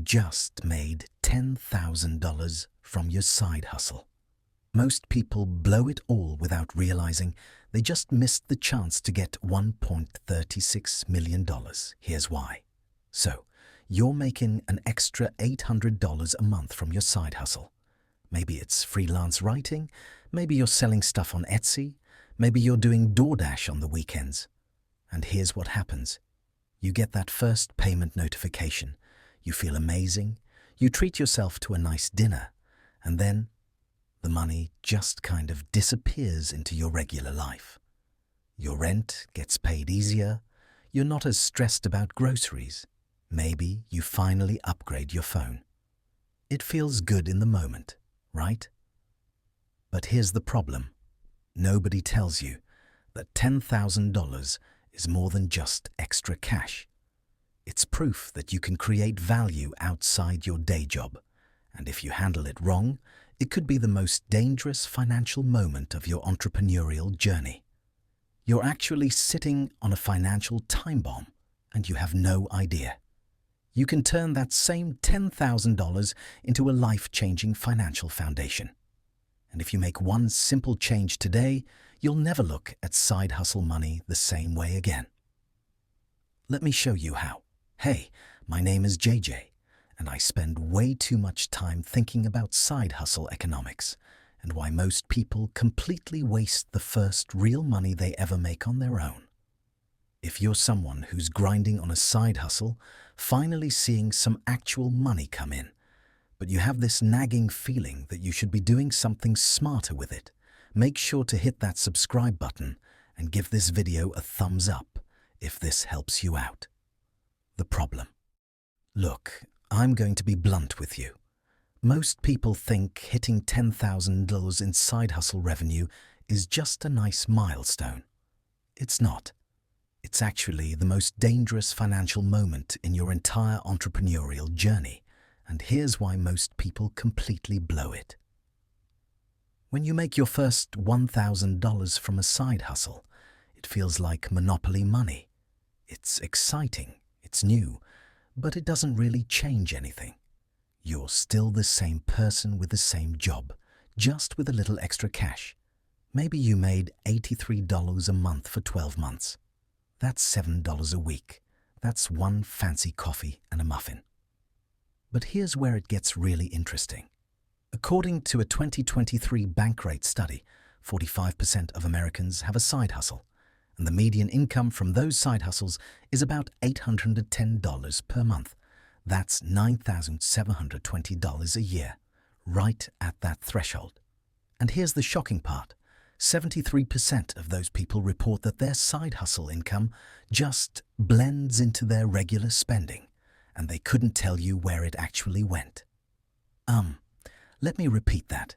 just made $10,000 from your side hustle. Most people blow it all without realizing they just missed the chance to get $1.36 million. Here's why. So, you're making an extra $800 a month from your side hustle. Maybe it's freelance writing, maybe you're selling stuff on Etsy, maybe you're doing DoorDash on the weekends. And here's what happens. You get that first payment notification, you feel amazing, you treat yourself to a nice dinner, and then the money just kind of disappears into your regular life. Your rent gets paid easier, you're not as stressed about groceries. Maybe you finally upgrade your phone. It feels good in the moment, right? But here's the problem. Nobody tells you that $10,000 is more than just extra cash. It's proof that you can create value outside your day job, and if you handle it wrong, it could be the most dangerous financial moment of your entrepreneurial journey. You're actually sitting on a financial time bomb, and you have no idea. You can turn that same $10,000 into a life-changing financial foundation. And if you make one simple change today, you'll never look at side hustle money the same way again. Let me show you how. Hey, my name is JJ, and I spend way too much time thinking about side hustle economics and why most people completely waste the first real money they ever make on their own. If you're someone who's grinding on a side hustle, finally seeing some actual money come in, but you have this nagging feeling that you should be doing something smarter with it, make sure to hit that subscribe button and give this video a thumbs up if this helps you out. The problem. Look, I'm going to be blunt with you. Most people think hitting $10,000 in side hustle revenue is just a nice milestone. It's not. It's actually the most dangerous financial moment in your entire entrepreneurial journey, and here's why most people completely blow it. When you make your first $1,000 from a side hustle, it feels like monopoly money. It's exciting, it's new, but it doesn't really change anything. You're still the same person with the same job, just with a little extra cash. Maybe you made $83 a month for 12 months. That's $7 a week. That's one fancy coffee and a muffin. But here's where it gets really interesting. According to a 2023 Bankrate study, 45% of Americans have a side hustle, and the median income from those side hustles is about $810 per month. That's $9,720 a year, right at that threshold. And here's the shocking part. 73% of those people report that their side hustle income just blends into their regular spending, and they couldn't tell you where it actually went. Let me repeat that.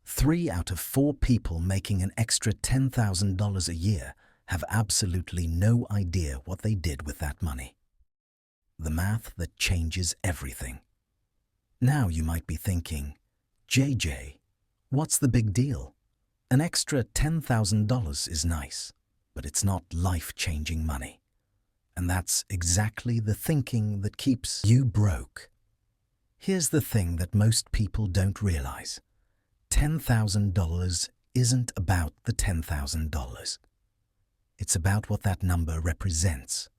3 out of 4 people making an extra $10,000 a year have absolutely no idea what they did with that money. The math that changes everything. Now you might be thinking, JJ, what's the big deal? An extra $10,000 is nice, but it's not life-changing money. And that's exactly the thinking that keeps you broke. Here's the thing that most people don't realize. $10,000 isn't about the $10,000. It's about what that number represents.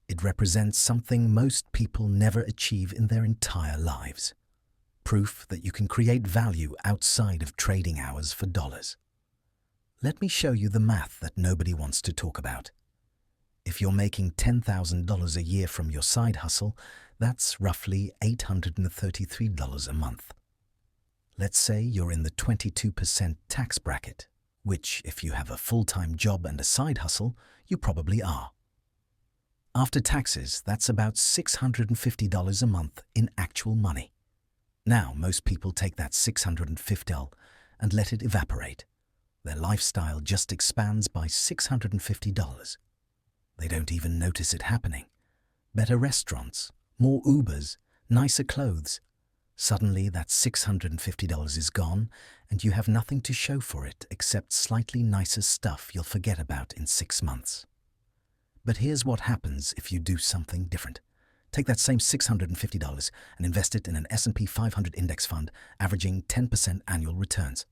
It represents something most people never achieve in their entire lives. Proof that you can create value outside of trading hours for dollars. Let me show you the math that nobody wants to talk about. If you're making $10,000 a year from your side hustle, that's roughly $833 a month. Let's say you're in the 22% tax bracket, which, if you have a full-time job and a side hustle, you probably are. After taxes, that's about $650 a month in actual money. Now, most people take that $650 and let it evaporate. Their lifestyle just expands by $650. They don't even notice it happening. Better restaurants, more Ubers, nicer clothes. Suddenly that $650 is gone and you have nothing to show for it except slightly nicer stuff you'll forget about in 6 months. But here's what happens if you do something different. Take that same $650 and invest it in an S&P 500 index fund, averaging 10% annual returns.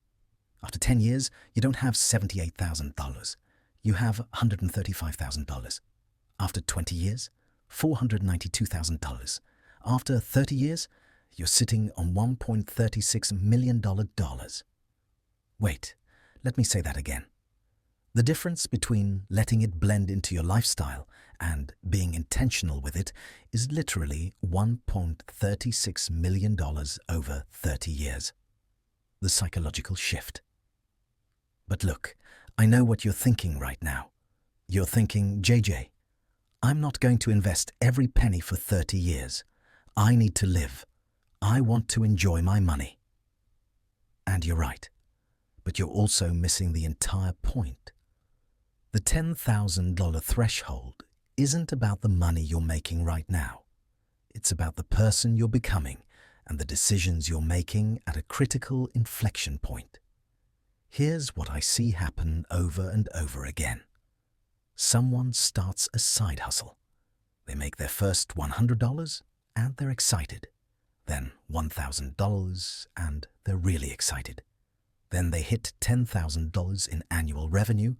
After 10 years, you don't have $78,000. You have $135,000. After 20 years, $492,000. After 30 years, you're sitting on $1.36 million. Wait, let me say that again. The difference between letting it blend into your lifestyle and being intentional with it is literally $1.36 million over 30 years. The psychological shift. But look, I know what you're thinking right now. You're thinking, JJ, I'm not going to invest every penny for 30 years. I need to live. I want to enjoy my money. And you're right. But you're also missing the entire point. The $10,000 threshold isn't about the money you're making right now. It's about the person you're becoming and the decisions you're making at a critical inflection point. Here's what I see happen over and over again. Someone starts a side hustle. They make their first $100 and they're excited. Then $1,000 and they're really excited. Then they hit $10,000 in annual revenue,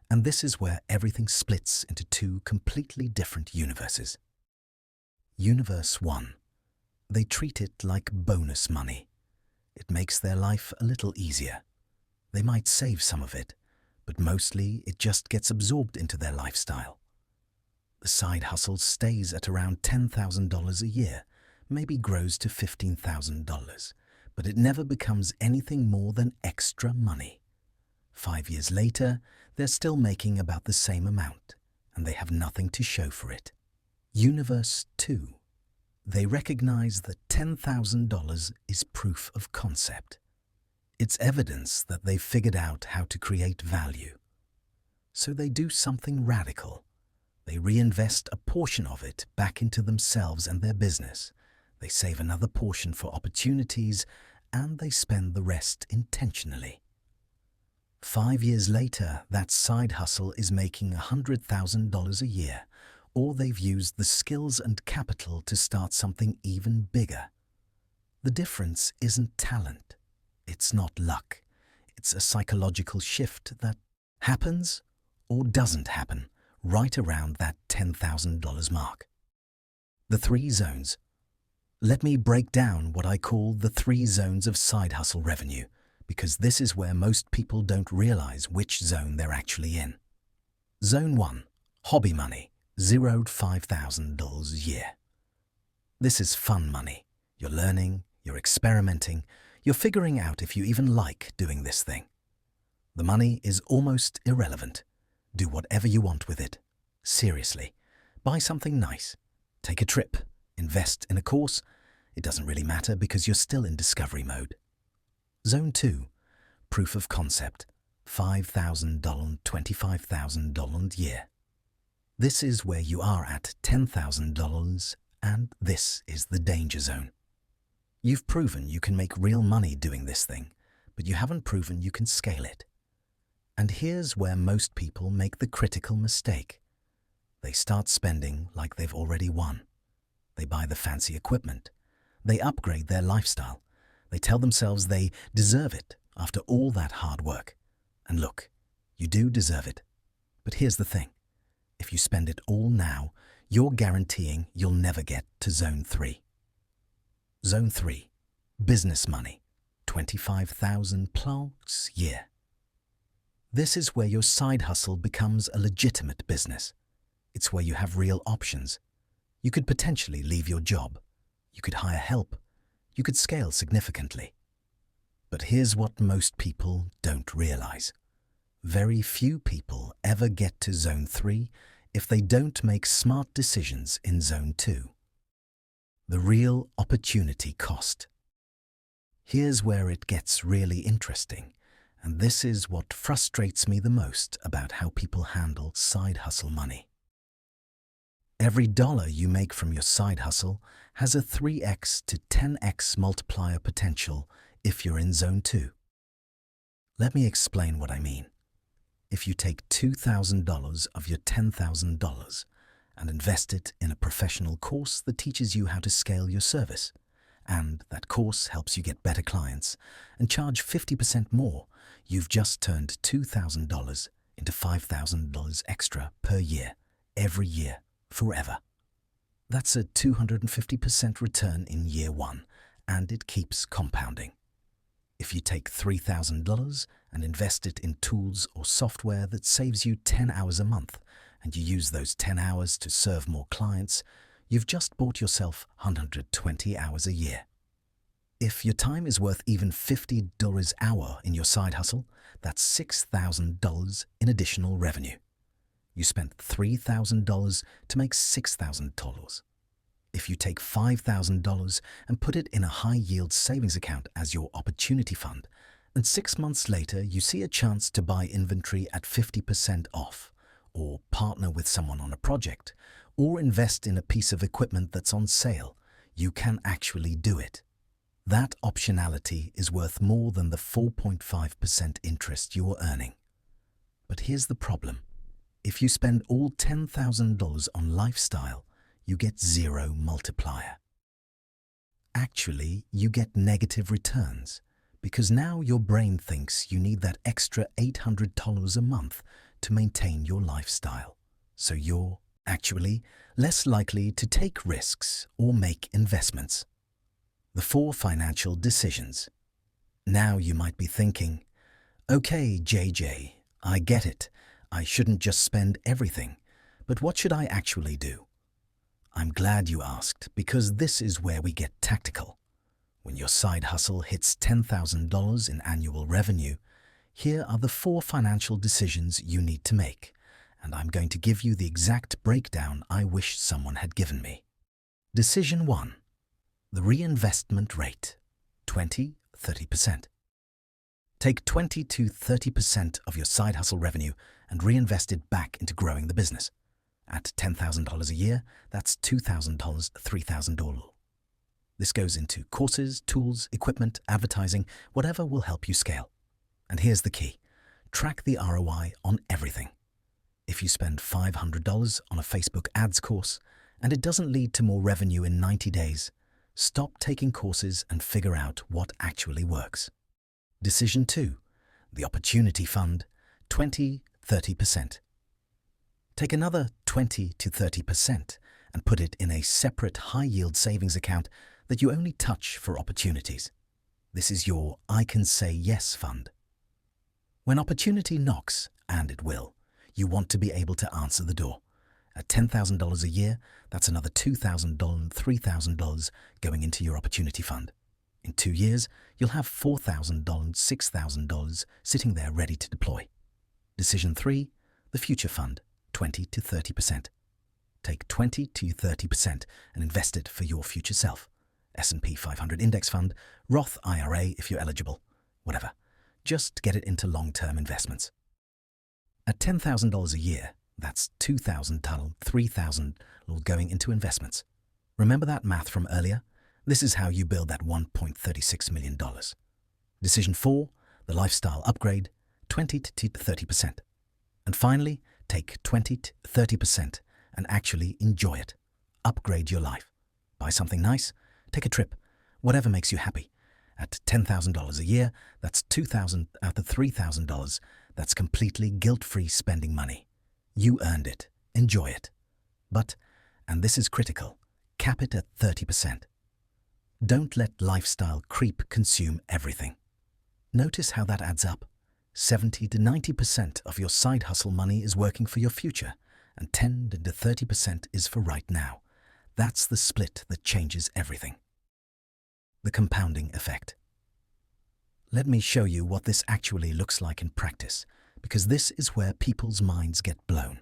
and this is where everything splits into two completely different universes. Universe 1. They treat it like bonus money. It makes their life a little easier. They might save some of it, but mostly it just gets absorbed into their lifestyle. The side hustle stays at around $10,000 a year, maybe grows to $15,000, but it never becomes anything more than extra money. 5 years later, they're still making about the same amount, and they have nothing to show for it. Universe 2. They recognize that $10,000 is proof of concept. It's evidence that they've figured out how to create value. So they do something radical. They reinvest a portion of it back into themselves and their business. They save another portion for opportunities, and they spend the rest intentionally. 5 years later, that side hustle is making $100,000 a year, or they've used the skills and capital to start something even bigger. The difference isn't talent. It's not luck. It's a psychological shift that happens or doesn't happen right around that $10,000 mark. The 3 zones. Let me break down what I call the 3 zones of side hustle revenue, because this is where most people don't realize which zone they're actually in. Zone 1, hobby money, $0 to $5,000 a year. This is fun money. You're learning, you're experimenting, you're figuring out if you even like doing this thing. The money is almost irrelevant. Do whatever you want with it. Seriously. Buy something nice. Take a trip. Invest in a course. It doesn't really matter because you're still in discovery mode. Zone 2. Proof of concept. $5,000, $25,000 a year. This is where you are at $10,000, and this is the danger zone. You've proven you can make real money doing this thing, but you haven't proven you can scale it. And here's where most people make the critical mistake. They start spending like they've already won. They buy the fancy equipment. They upgrade their lifestyle. They tell themselves they deserve it after all that hard work. And look, you do deserve it. But here's the thing. If you spend it all now, you're guaranteeing you'll never get to Zone 3. Zone 3. Business money. $25,000 plus a year. This is where your side hustle becomes a legitimate business. It's where you have real options. You could potentially leave your job. You could hire help. You could scale significantly. But here's what most people don't realize. Very few people ever get to Zone 3 if they don't make smart decisions in Zone 2. The real opportunity cost. Here's where it gets really interesting, and this is what frustrates me the most about how people handle side hustle money. Every dollar you make from your side hustle has a 3x to 10x multiplier potential if you're in Zone 2. Let me explain what I mean. If you take $2,000 of your $10,000 and invest it in a professional course that teaches you how to scale your service. And that course helps you get better clients and charge 50% more. You've just turned $2,000 into $5,000 extra per year, every year, forever. That's a 250% return in year one, and it keeps compounding. If you take $3,000 and invest it in tools or software that saves you 10 hours a month, and you use those 10 hours to serve more clients, you've just bought yourself 120 hours a year. If your time is worth even $50 an hour in your side hustle, that's $6,000 in additional revenue. You spent $3,000 to make $6,000. If you take $5,000 and put it in a high-yield savings account as your opportunity fund, and 6 months later you see a chance to buy inventory at 50% off, or partner with someone on a project, or invest in a piece of equipment that's on sale, you can actually do it. That optionality is worth more than the 4.5% interest you're earning. But here's the problem. If you spend all $10,000 on lifestyle, you get zero multiplier. Actually, you get negative returns, because now your brain thinks you need that extra $800 a month to maintain your lifestyle. So you're actually less likely to take risks or make investments. The 4 financial decisions. Now you might be thinking, okay, JJ, I get it. I shouldn't just spend everything, but what should I actually do? I'm glad you asked, because this is where we get tactical. When your side hustle hits $10,000 in annual revenue, here are the 4 financial decisions you need to make, and I'm going to give you the exact breakdown I wish someone had given me. Decision 1. The reinvestment rate, 20-30%. Take 20 to 30% of your side hustle revenue and reinvest it back into growing the business. At $10,000 a year, that's $2,000, $3,000. This goes into courses, tools, equipment, advertising, whatever will help you scale. And here's the key. Track the ROI on everything. If you spend $500 on a Facebook ads course and it doesn't lead to more revenue in 90 days, stop taking courses and figure out what actually works. Decision 2. The opportunity fund, 20-30%. Take another 20 to 30% and put it in a separate high-yield savings account that you only touch for opportunities. This is your I Can Say Yes fund. When opportunity knocks, and it will, you want to be able to answer the door. At $10,000 a year, that's another $2,000, $3,000 going into your opportunity fund. In 2 years, you'll have $4,000, $6,000 sitting there ready to deploy. Decision 3, the future fund, 20 to 30%. Take 20 to 30% and invest it for your future self. S&P 500 index fund, Roth IRA if you're eligible, whatever. Just get it into long-term investments. At $10,000 a year, that's $2,000, $3,000 going into investments. Remember that math from earlier? This is how you build that $1.36 million. Decision 4, the lifestyle upgrade, 20 to 30%. And finally, take 20 to 30% and actually enjoy it. Upgrade your life. Buy something nice, take a trip, whatever makes you happy. At $10,000 a year, that's $2,000 out of $3,000. That's completely guilt-free spending money. You earned it. Enjoy it. But, and this is critical, cap it at 30%. Don't let lifestyle creep consume everything. Notice how that adds up. 70 to 90% of your side hustle money is working for your future, and 10 to 30% is for right now. That's the split that changes everything. The compounding effect. Let me show you what this actually looks like in practice, because this is where people's minds get blown.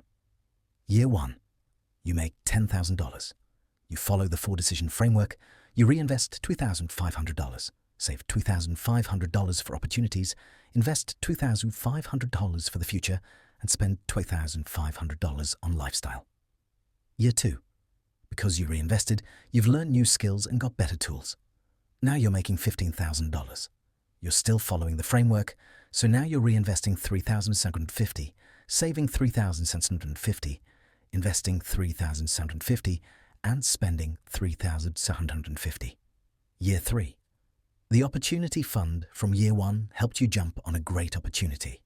Year 1, you make $10,000. You follow the 4-decision framework, you reinvest $2,500, save $2,500 for opportunities, invest $2,500 for the future, and spend $2,500 on lifestyle. Year 2, because you reinvested, you've learned new skills and got better tools. Now you're making $15,000. You're still following the framework, so now you're reinvesting $3,750, saving $3,750, investing $3,750 and spending $3,750. Year 3. The Opportunity Fund from year 1 helped you jump on a great opportunity.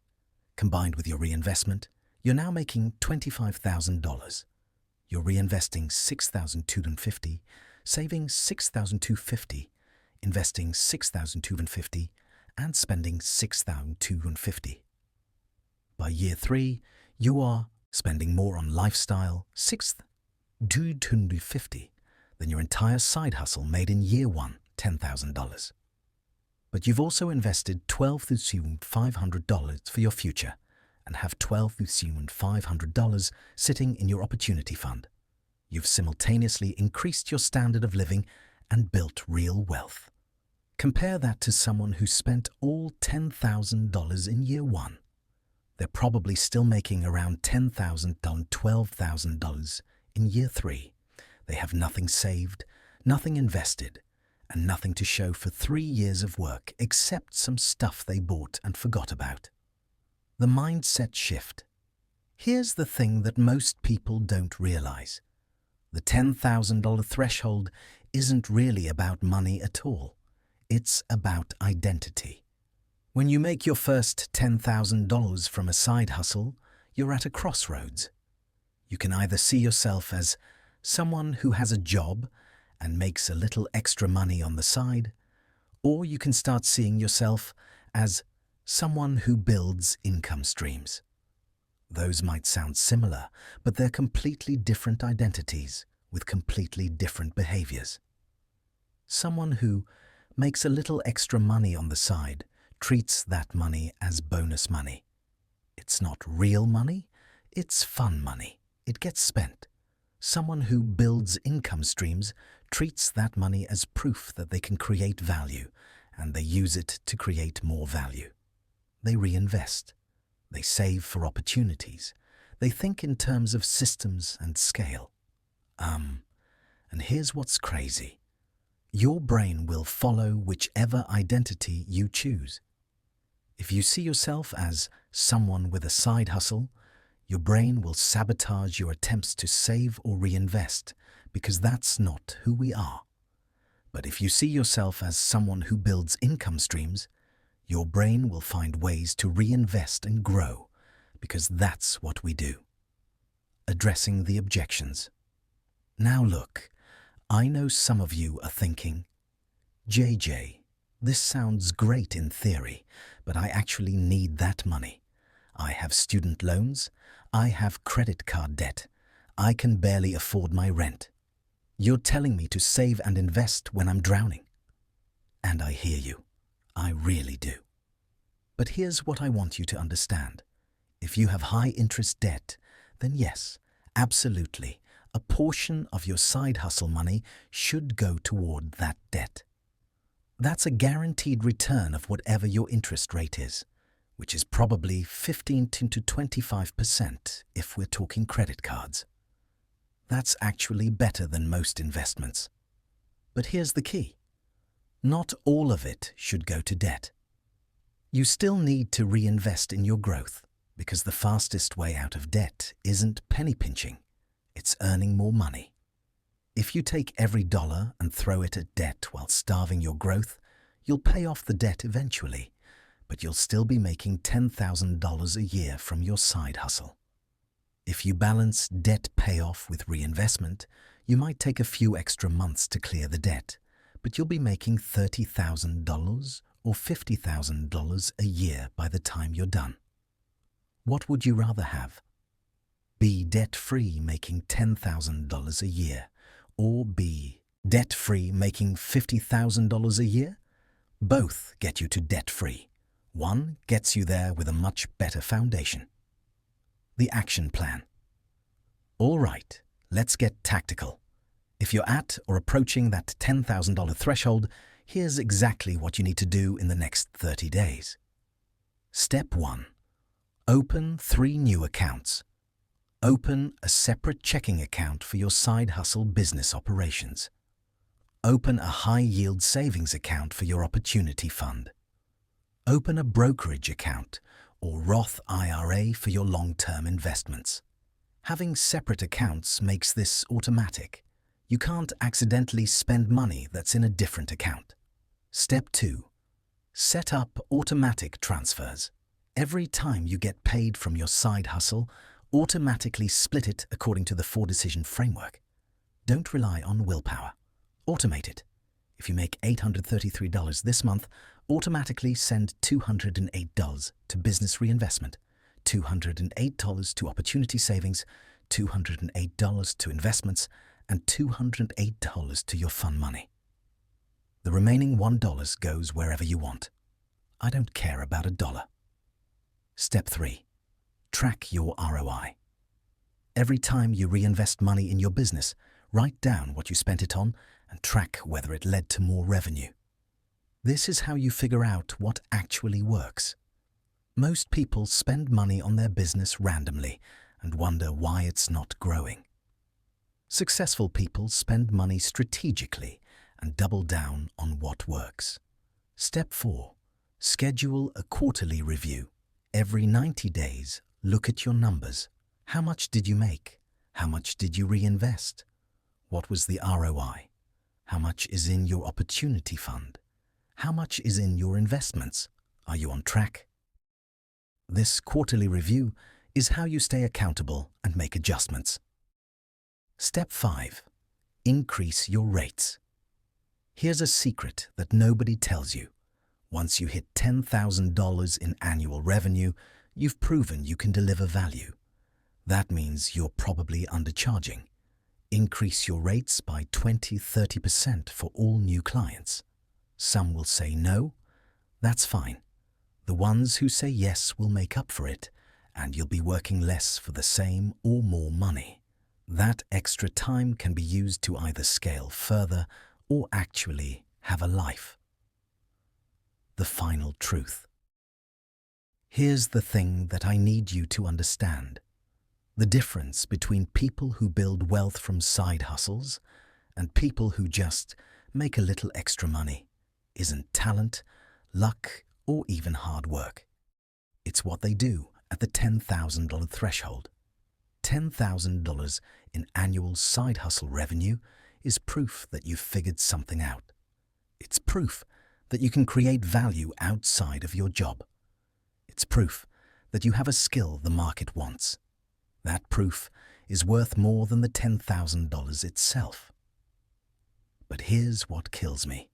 Combined with your reinvestment, you're now making $25,000. You're reinvesting $6,250, saving $6,250, investing $6,250, and spending $6,250. By year 3, you are spending more on lifestyle, $6,250, than your entire side hustle made in year 1, $10,000. But you've also invested $12,500 for your future and have $12,500 sitting in your opportunity fund. You've simultaneously increased your standard of living and built real wealth. Compare that to someone who spent all $10,000 in year 1. They're probably still making around $10,000 to $12,000 in year 3. They have nothing saved, nothing invested, and nothing to show for 3 years of work except some stuff they bought and forgot about. The mindset shift. Here's the thing that most people don't realize. The $10,000 threshold isn't really about money at all. It's about identity. When you make your first $10,000 from a side hustle, you're at a crossroads. You can either see yourself as someone who has a job and makes a little extra money on the side, or you can start seeing yourself as someone who builds income streams. Those might sound similar, but they're completely different identities with completely different behaviors. Someone who makes a little extra money on the side treats that money as bonus money. It's not real money, it's fun money. It gets spent. Someone who builds income streams treats that money as proof that they can create value, and they use it to create more value. They reinvest. They save for opportunities. They think in terms of systems and scale. And here's what's crazy. Your brain will follow whichever identity you choose. If you see yourself as someone with a side hustle, your brain will sabotage your attempts to save or reinvest because that's not who we are. But if you see yourself as someone who builds income streams, your brain will find ways to reinvest and grow because that's what we do. Addressing the objections. Now look, I know some of you are thinking, JJ, this sounds great in theory, but I actually need that money. I have student loans, I have credit card debt, I can barely afford my rent. You're telling me to save and invest when I'm drowning. And I hear you. I really do. But here's what I want you to understand. If you have high interest debt, then yes, absolutely, a portion of your side hustle money should go toward that debt. That's a guaranteed return of whatever your interest rate is, which is probably 15 to 25% if we're talking credit cards. That's actually better than most investments. But here's the key. Not all of it should go to debt. You still need to reinvest in your growth because the fastest way out of debt isn't penny pinching, it's earning more money. If you take every dollar and throw it at debt while starving your growth, you'll pay off the debt eventually, but you'll still be making $10,000 a year from your side hustle. If you balance debt payoff with reinvestment, you might take a few extra months to clear the debt, but you'll be making $30,000 or $50,000 a year by the time you're done. What would you rather have? Be debt-free making $10,000 a year, or be debt-free making $50,000 a year? Both get you to debt-free. One gets you there with a much better foundation. The action plan. All right, let's get tactical. If you're at or approaching that $10,000 threshold, here's exactly what you need to do in the next 30 days. Step 1. Open 3 new accounts. Open a separate checking account for your side hustle business operations. Open a high-yield savings account for your opportunity fund. Open a brokerage account or Roth IRA for your long-term investments. Having separate accounts makes this automatic. You can't accidentally spend money that's in a different account. Step 2. Set up automatic transfers. Every time you get paid from your side hustle, automatically split it according to the 4-decision framework. Don't rely on willpower. Automate it. If you make $833 this month, automatically send $208 to business reinvestment, $208 to opportunity savings, $208 to investments, and $208 to your fun money. The remaining $1 goes wherever you want. I don't care about $1. Step 3. Track your ROI. Every time you reinvest money in your business, write down what you spent it on and track whether it led to more revenue. This is how you figure out what actually works. Most people spend money on their business randomly and wonder why it's not growing. Successful people spend money strategically and double down on what works. Step 4. Schedule a quarterly review. Every 90 days, look at your numbers. How much did you make? How much did you reinvest? What was the ROI? How much is in your opportunity fund? How much is in your investments? Are you on track? This quarterly review is how you stay accountable and make adjustments. Step 5. Increase your rates. Here's a secret that nobody tells you. Once you hit $10,000 in annual revenue, you've proven you can deliver value. That means you're probably undercharging. Increase your rates by 20–30% for all new clients. Some will say no. That's fine. The ones who say yes will make up for it, and you'll be working less for the same or more money. That extra time can be used to either scale further or actually have a life. The final truth. Here's the thing that I need you to understand. The difference between people who build wealth from side hustles and people who just make a little extra money isn't talent, luck, or even hard work. It's what they do at the $10,000 threshold. $10,000 in annual side hustle revenue is proof that you've figured something out. It's proof that you can create value outside of your job. It's proof that you have a skill the market wants. That proof is worth more than the $10,000 itself. But here's what kills me.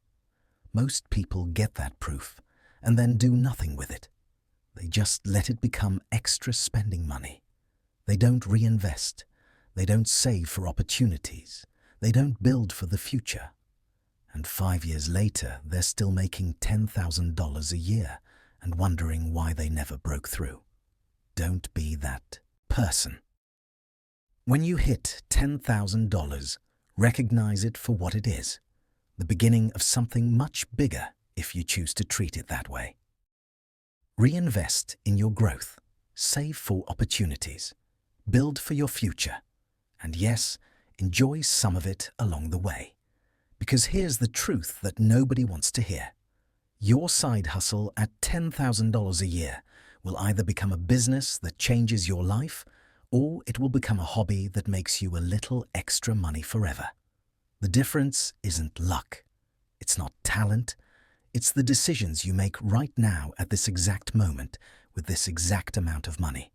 Most people get that proof and then do nothing with it. They just let it become extra spending money. They don't reinvest. They don't save for opportunities. They don't build for the future. And 5 years later, they're still making $10,000 a year and wondering why they never broke through. Don't be that person. When you hit $10,000, recognize it for what it is, the beginning of something much bigger if you choose to treat it that way. Reinvest in your growth, save for opportunities, build for your future, and yes, enjoy some of it along the way. Because here's the truth that nobody wants to hear. Your side hustle at $10,000 a year will either become a business that changes your life, or it will become a hobby that makes you a little extra money forever. The difference isn't luck. It's not talent. It's the decisions you make right now at this exact moment with this exact amount of money.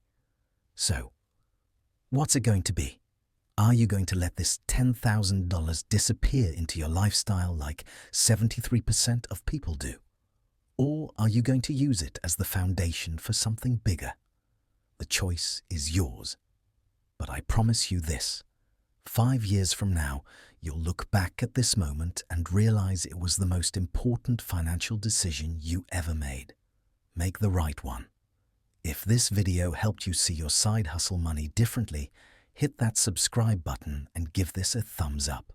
So, what's it going to be? Are you going to let this $10,000 disappear into your lifestyle like 73% of people do? Or are you going to use it as the foundation for something bigger? The choice is yours. But I promise you this, 5 years from now, you'll look back at this moment and realize it was the most important financial decision you ever made. Make the right one. If this video helped you see your side hustle money differently, hit that subscribe button and give this a thumbs up.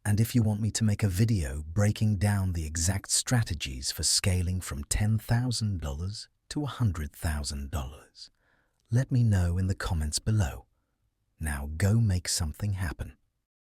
And if you want me to make a video breaking down the exact strategies for scaling from $10,000 to $100,000, let me know in the comments below. Now go make something happen.